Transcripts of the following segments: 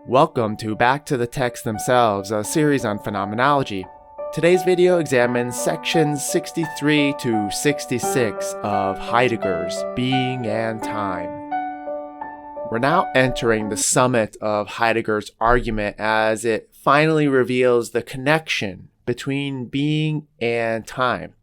Welcome to Back to the Texts Themselves, a series on phenomenology. Today's video examines sections 63 to 66 of Heidegger's Being and Time. We're now entering the summit of Heidegger's argument as it finally reveals the connection between being and time.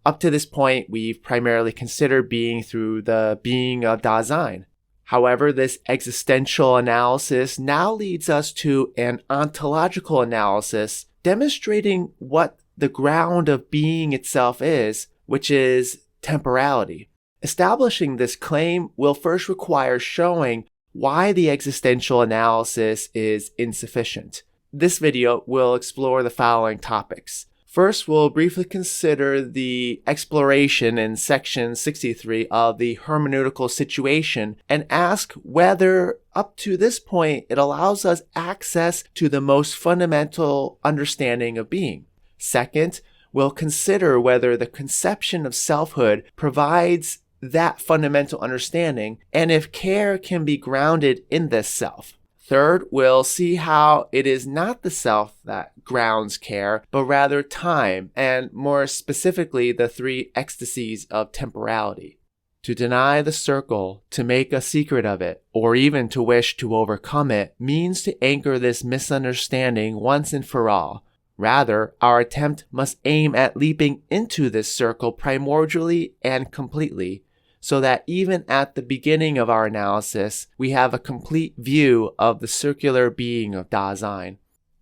Up to this point, we've primarily considered being through the being of Dasein. However, this existential analysis now leads us to an ontological analysis demonstrating what the ground of being itself is, which is temporality. Establishing this claim will first require showing why the existential analysis is insufficient. This video will explore the following topics. First, we'll briefly consider the exploration in section 63 of the hermeneutical situation and ask whether, up to this point, it allows us access to the most fundamental understanding of being. Second, we'll consider whether the conception of selfhood provides that fundamental understanding and if care can be grounded in this self. Third, we'll see how it is not the self that grounds care, but rather time, and more specifically, the three ecstasies of temporality. To deny the circle, to make a secret of it, or even to wish to overcome it, means to anchor this misunderstanding once and for all. Rather, our attempt must aim at leaping into this circle primordially and completely, so that even at the beginning of our analysis, we have a complete view of the circular being of Dasein.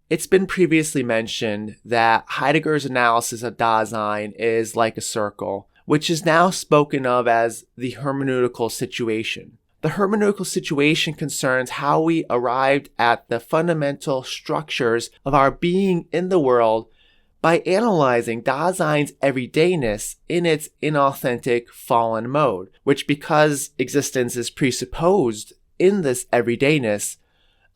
It's been previously mentioned that Heidegger's analysis of Dasein is like a circle, which is now spoken of as the hermeneutical situation. The hermeneutical situation concerns how we arrived at the fundamental structures of our being in the world by analyzing Dasein's everydayness in its inauthentic fallen mode, which, because existence is presupposed in this everydayness,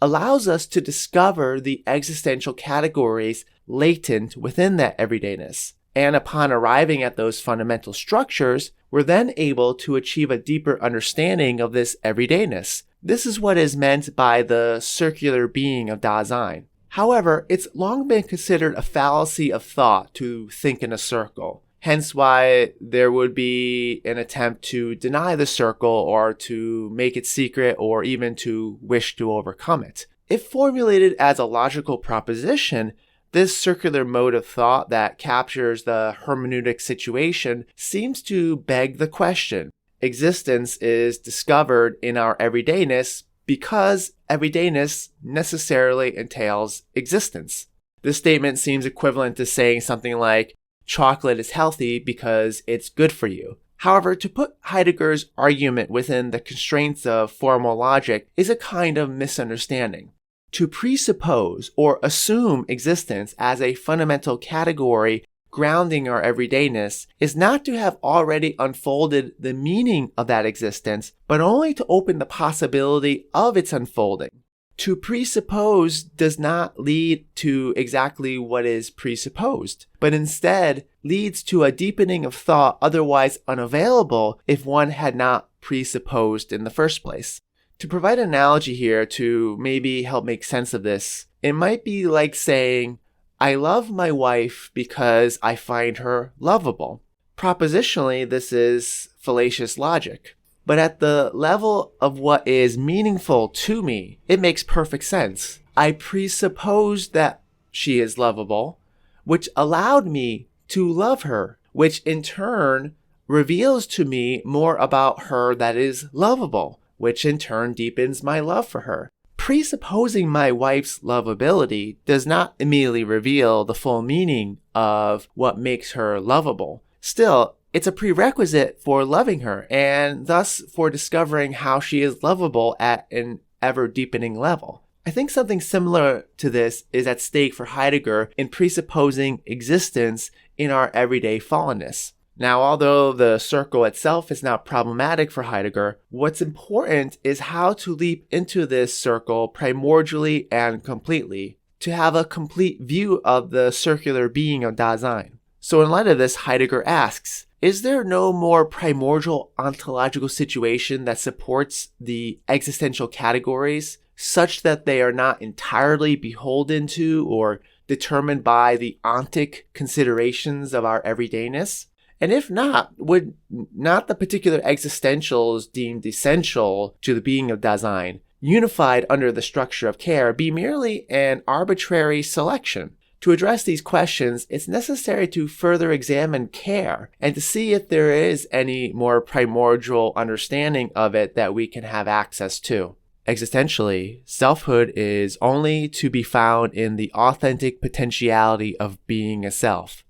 allows us to discover the existential categories latent within that everydayness. And upon arriving at those fundamental structures, we're then able to achieve a deeper understanding of this everydayness. This is what is meant by the circular being of Dasein. However, it's long been considered a fallacy of thought to think in a circle, hence why there would be an attempt to deny the circle or to make it secret or even to wish to overcome it. If formulated as a logical proposition, this circular mode of thought that captures the hermeneutic situation seems to beg the question. Existence is discovered in our everydayness because everydayness necessarily entails existence. This statement seems equivalent to saying something like, chocolate is healthy because it's good for you. However, to put Heidegger's argument within the constraints of formal logic is a kind of misunderstanding. To presuppose or assume existence as a fundamental category grounding our everydayness is not to have already unfolded the meaning of that existence, but only to open the possibility of its unfolding. To presuppose does not lead to exactly what is presupposed, but instead leads to a deepening of thought otherwise unavailable if one had not presupposed in the first place. To provide an analogy here to maybe help make sense of this, it might be like saying, I love my wife because I find her lovable. Propositionally, this is fallacious logic. But at the level of what is meaningful to me, it makes perfect sense. I presupposed that she is lovable, which allowed me to love her, which in turn reveals to me more about her that is lovable, which in turn deepens my love for her. Presupposing my wife's lovability does not immediately reveal the full meaning of what makes her lovable. Still, it's a prerequisite for loving her and thus for discovering how she is lovable at an ever-deepening level. I think something similar to this is at stake for Heidegger in presupposing existence in our everyday fallenness. Now, although the circle itself is not problematic for Heidegger, what's important is how to leap into this circle primordially and completely, to have a complete view of the circular being of Dasein. So in light of this, Heidegger asks, is there no more primordial ontological situation that supports the existential categories such that they are not entirely beholden to or determined by the ontic considerations of our everydayness? And if not, would not the particular existentials deemed essential to the being of Dasein, unified under the structure of care, be merely an arbitrary selection? To address these questions, it's necessary to further examine care and to see if there is any more primordial understanding of it that we can have access to. Existentially, selfhood is only to be found in the authentic potentiality of being a self.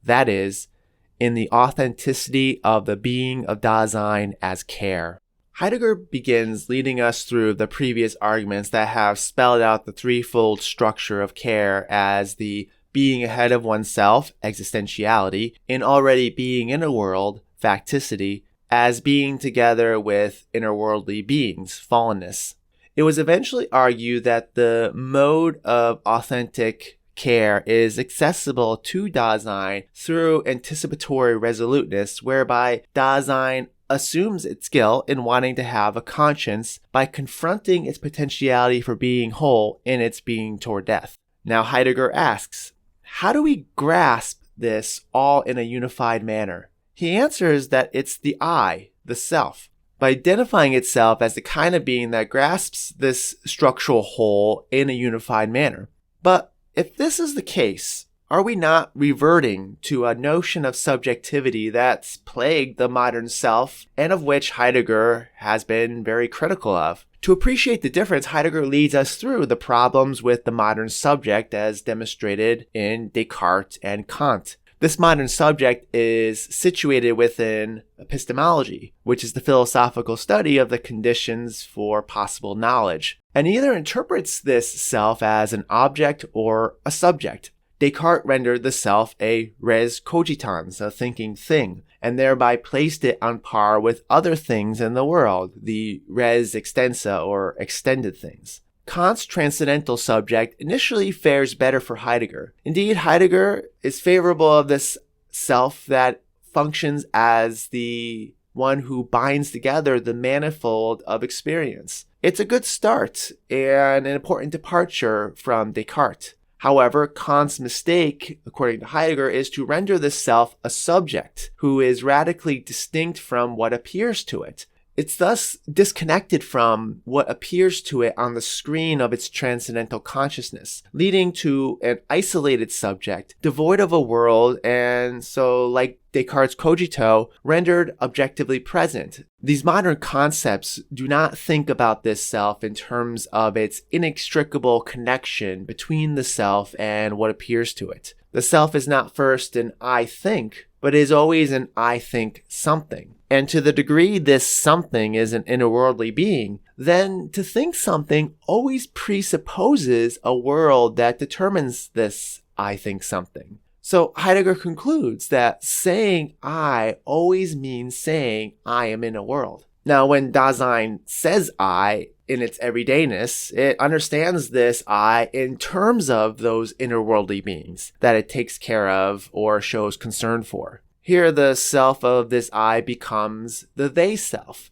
That is, in the authenticity of the being of Dasein as care. Heidegger begins leading us through the previous arguments that have spelled out the threefold structure of care as the being ahead of oneself, existentiality, in already being in a world, facticity, as being together with interworldly beings, fallenness. It was eventually argued that the mode of authentic care is accessible to Dasein through anticipatory resoluteness, whereby Dasein assumes its skill in wanting to have a conscience by confronting its potentiality for being whole in its being toward death. Now Heidegger asks, how do we grasp this all in a unified manner? He answers that it's the I, the self, by identifying itself as the kind of being that grasps this structural whole in a unified manner. But if this is the case, are we not reverting to a notion of subjectivity that's plagued the modern self and of which Heidegger has been very critical of? To appreciate the difference, Heidegger leads us through the problems with the modern subject as demonstrated in Descartes and Kant. This modern subject is situated within epistemology, which is the philosophical study of the conditions for possible knowledge, and either interprets this self as an object or a subject. Descartes rendered the self a res cogitans, a thinking thing, and thereby placed it on par with other things in the world, the res extensa or extended things. Kant's transcendental subject initially fares better for Heidegger. Indeed, Heidegger is favorable of this self that functions as the one who binds together the manifold of experience. It's a good start and an important departure from Descartes. However, Kant's mistake, according to Heidegger, is to render the self a subject who is radically distinct from what appears to it. It's thus disconnected from what appears to it on the screen of its transcendental consciousness, leading to an isolated subject, devoid of a world, and so, like Descartes' cogito, rendered objectively present. These modern concepts do not think about this self in terms of its inextricable connection between the self and what appears to it. The self is not first an I think, but is always an I think something. And to the degree this something is an interworldly being, then to think something always presupposes a world that determines this I think something. So Heidegger concludes that saying I always means saying I am in a world. Now, when Dasein says I in its everydayness, it understands this I in terms of those interworldly beings that it takes care of or shows concern for. Here, the self of this I becomes the they self.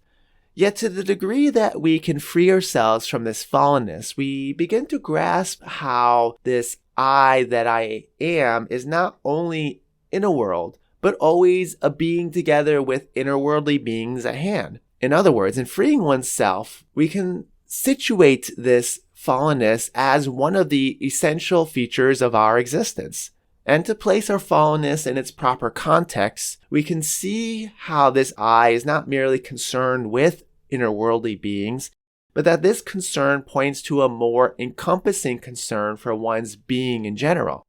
Yet to the degree that we can free ourselves from this fallenness, we begin to grasp how this I that I am is not only in a world, but always a being together with interworldly beings at hand. In other words, in freeing oneself, we can situate this fallenness as one of the essential features of our existence. And to place our fallenness in its proper context, we can see how this I is not merely concerned with interworldly beings, but that this concern points to a more encompassing concern for one's being in general.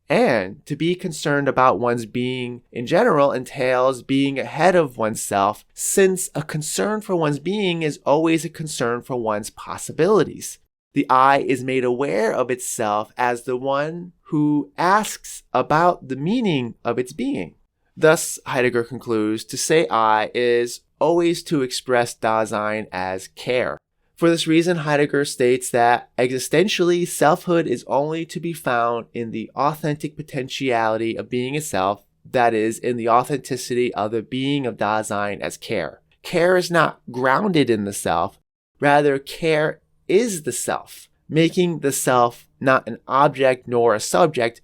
And to be concerned about one's being in general entails being ahead of oneself, since a concern for one's being is always a concern for one's possibilities. The I is made aware of itself as the one who asks about the meaning of its being. Thus, Heidegger concludes, to say I is always to express Dasein as care. For this reason, Heidegger states that existentially, selfhood is only to be found in the authentic potentiality of being itself, that is, in the authenticity of the being of Dasein as care. Care is not grounded in the self, rather care is the self, making the self not an object nor a subject,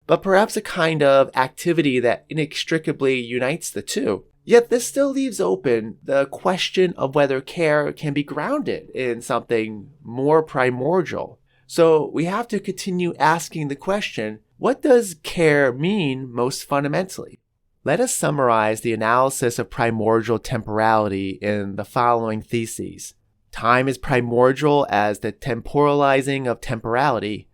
but perhaps a kind of activity that inextricably unites the two. Yet this still leaves open the question of whether care can be grounded in something more primordial. So we have to continue asking the question, what does care mean most fundamentally? Let us summarize the analysis of primordial temporality in the following theses. Time is primordial as the temporalizing of temporality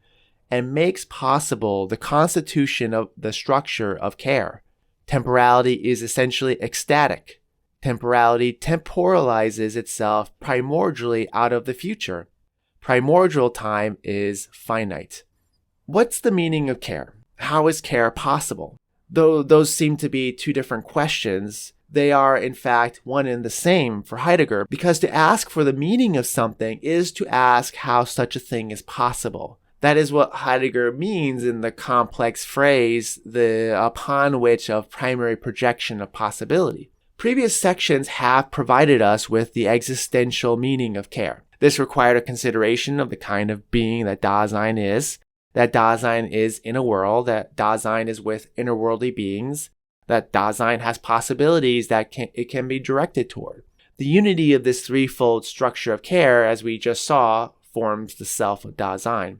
and makes possible the constitution of the structure of care. Temporality is essentially ecstatic. Temporality temporalizes itself primordially out of the future. Primordial time is finite. What's the meaning of care? How is care possible? Though those seem to be two different questions, they are in fact one and the same for Heidegger, because to ask for the meaning of something is to ask how such a thing is possible. That is what Heidegger means in the complex phrase, the upon which of primary projection of possibility. Previous sections have provided us with the existential meaning of care. This required a consideration of the kind of being that Dasein is, that Dasein is in a world, that Dasein is with interworldly beings, that Dasein has possibilities that it can be directed toward. The unity of this threefold structure of care, as we just saw, forms the self of Dasein.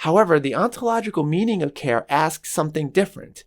However, the ontological meaning of care asks something different.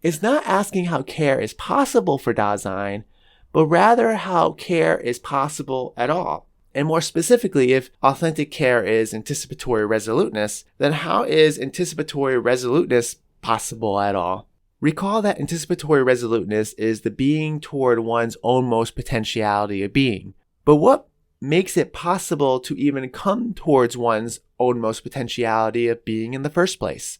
It's not asking how care is possible for Dasein, but rather how care is possible at all. And more specifically, if authentic care is anticipatory resoluteness, then how is anticipatory resoluteness possible at all? Recall that anticipatory resoluteness is the being toward one's own most potentiality of being. But what makes it possible to even come towards one's own most potentiality of being in the first place?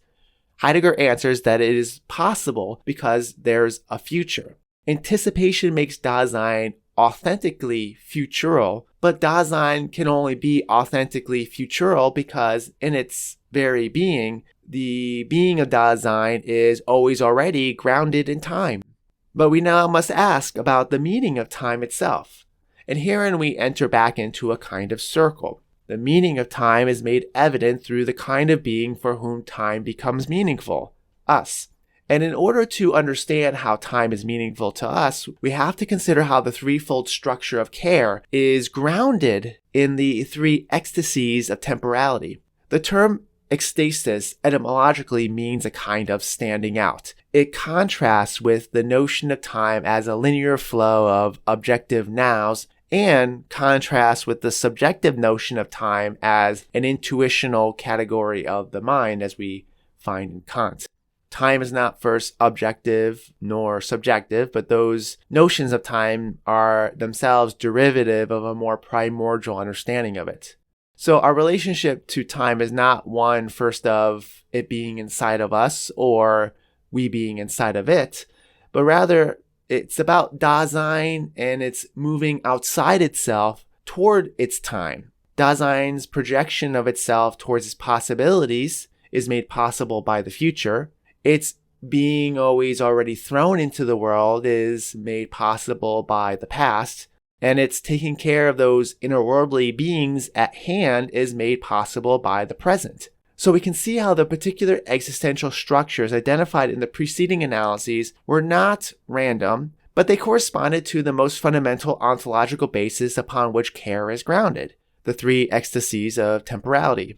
Heidegger answers that it is possible because there's a future. Anticipation makes Dasein authentically futural, but Dasein can only be authentically futural because in its very being, the being of Dasein is always already grounded in time. But we now must ask about the meaning of time itself. And herein we enter back into a kind of circle. The meaning of time is made evident through the kind of being for whom time becomes meaningful, us. And in order to understand how time is meaningful to us, we have to consider how the threefold structure of care is grounded in the three ecstasies of temporality. The term ecstasis etymologically means a kind of standing out. It contrasts with the notion of time as a linear flow of objective nows and contrasts with the subjective notion of time as an intuitional category of the mind, as we find in Kant. Time is not first objective nor subjective, but those notions of time are themselves derivative of a more primordial understanding of it. So our relationship to time is not one first of it being inside of us or we being inside of it, but rather it's about Dasein and it's moving outside itself toward its time. Dasein's projection of itself towards its possibilities is made possible by the future. Its being always already thrown into the world is made possible by the past. And its taking care of those interworldly beings at hand is made possible by the present. So we can see how the particular existential structures identified in the preceding analyses were not random, but they corresponded to the most fundamental ontological basis upon which care is grounded, the three ecstasies of temporality.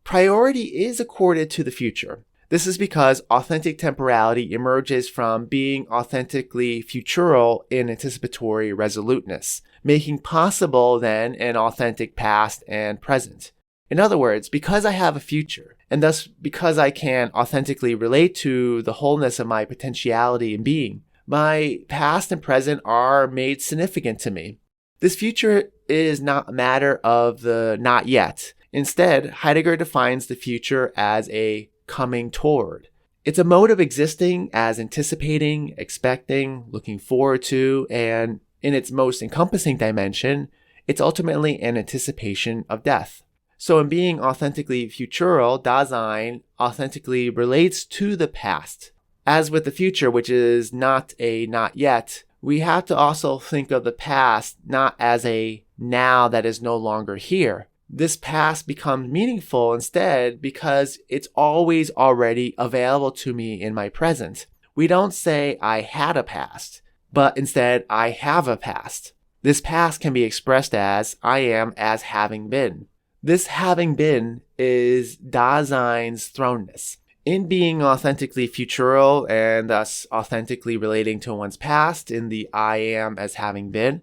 Priority is accorded to the future. This is because authentic temporality emerges from being authentically futural in anticipatory resoluteness, making possible then an authentic past and present. In other words, because I have a future, and thus because I can authentically relate to the wholeness of my potentiality and being, my past and present are made significant to me. This future is not a matter of the not yet. Instead, Heidegger defines the future as a coming toward. It's a mode of existing as anticipating, expecting, looking forward to, and in its most encompassing dimension, it's ultimately an anticipation of death. So in being authentically futural, Dasein authentically relates to the past. As with the future, which is not a not yet, we have to also think of the past not as a now that is no longer here, This past becomes meaningful instead because it's always already available to me in my present. We don't say I had a past, but instead I have a past. This past can be expressed as I am as having been. This having been is Dasein's thrownness. In being authentically futural and thus authentically relating to one's past in the I am as having been,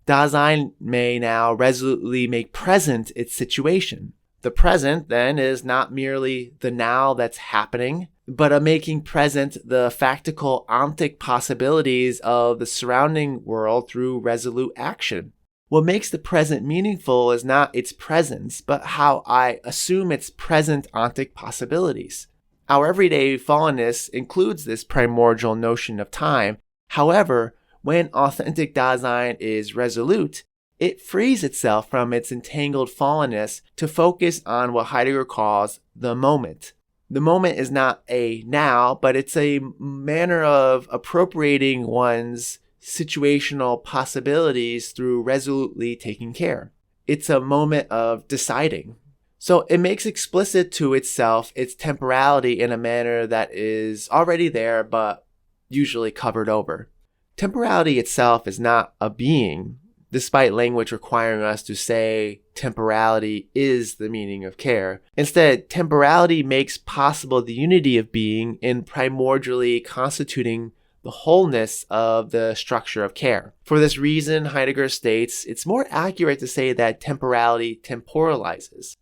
Dasein may now resolutely make present its situation. The present, then, is not merely the now that's happening, but a making present the factical ontic possibilities of the surrounding world through resolute action. What makes the present meaningful is not its presence, but how I assume its present ontic possibilities. Our everyday fallenness includes this primordial notion of time. However, when authentic Dasein is resolute, it frees itself from its entangled fallenness to focus on what Heidegger calls the moment. The moment is not a now, but it's a manner of appropriating one's situational possibilities through resolutely taking care. It's a moment of deciding. So it makes explicit to itself its temporality in a manner that is already there, but usually covered over. Temporality itself is not a being, despite language requiring us to say temporality is the meaning of care. Instead, temporality makes possible the unity of being in primordially constituting the wholeness of the structure of care. For this reason, Heidegger states it's more accurate to say that temporality temporalizes.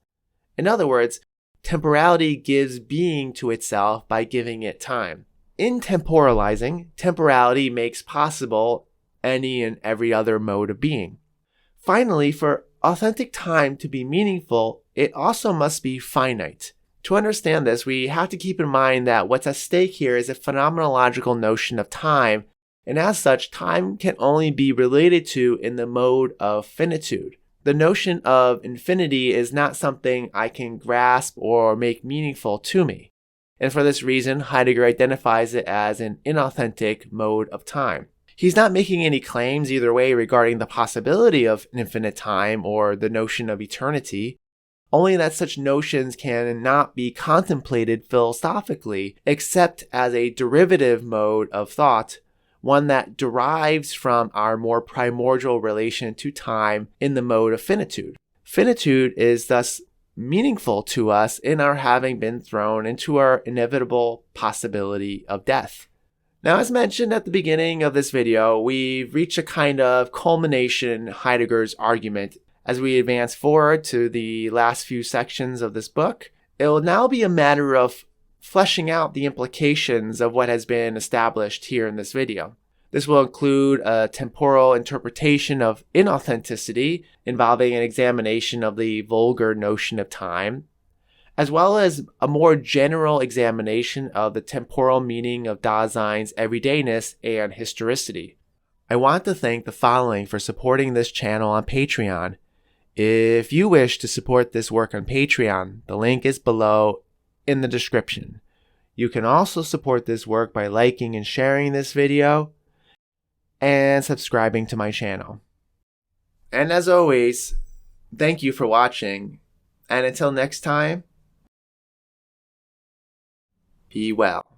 In other words, temporality gives being to itself by giving it time. In temporalizing, temporality makes possible any and every other mode of being. Finally, for authentic time to be meaningful, it also must be finite. To understand this, we have to keep in mind that what's at stake here is a phenomenological notion of time, and as such, time can only be related to in the mode of finitude. The notion of infinity is not something I can grasp or make meaningful to me. And for this reason, Heidegger identifies it as an inauthentic mode of time. He's not making any claims either way regarding the possibility of infinite time or the notion of eternity, only that such notions cannot be contemplated philosophically except as a derivative mode of thought, one that derives from our more primordial relation to time in the mode of finitude. Finitude is thus meaningful to us in our having been thrown into our inevitable possibility of death. Now, as mentioned at the beginning of this video, we've reached a kind of culmination in Heidegger's argument. As we advance forward to the last few sections of this book, it will now be a matter of fleshing out the implications of what has been established here in this video. This will include a temporal interpretation of inauthenticity involving an examination of the vulgar notion of time, as well as a more general examination of the temporal meaning of Dasein's everydayness and historicity. I want to thank the following for supporting this channel on Patreon. If you wish to support this work on Patreon, the link is below in the description. You can also support this work by liking and sharing this video and subscribing to my channel. And as always, thank you for watching, and until next time, be well.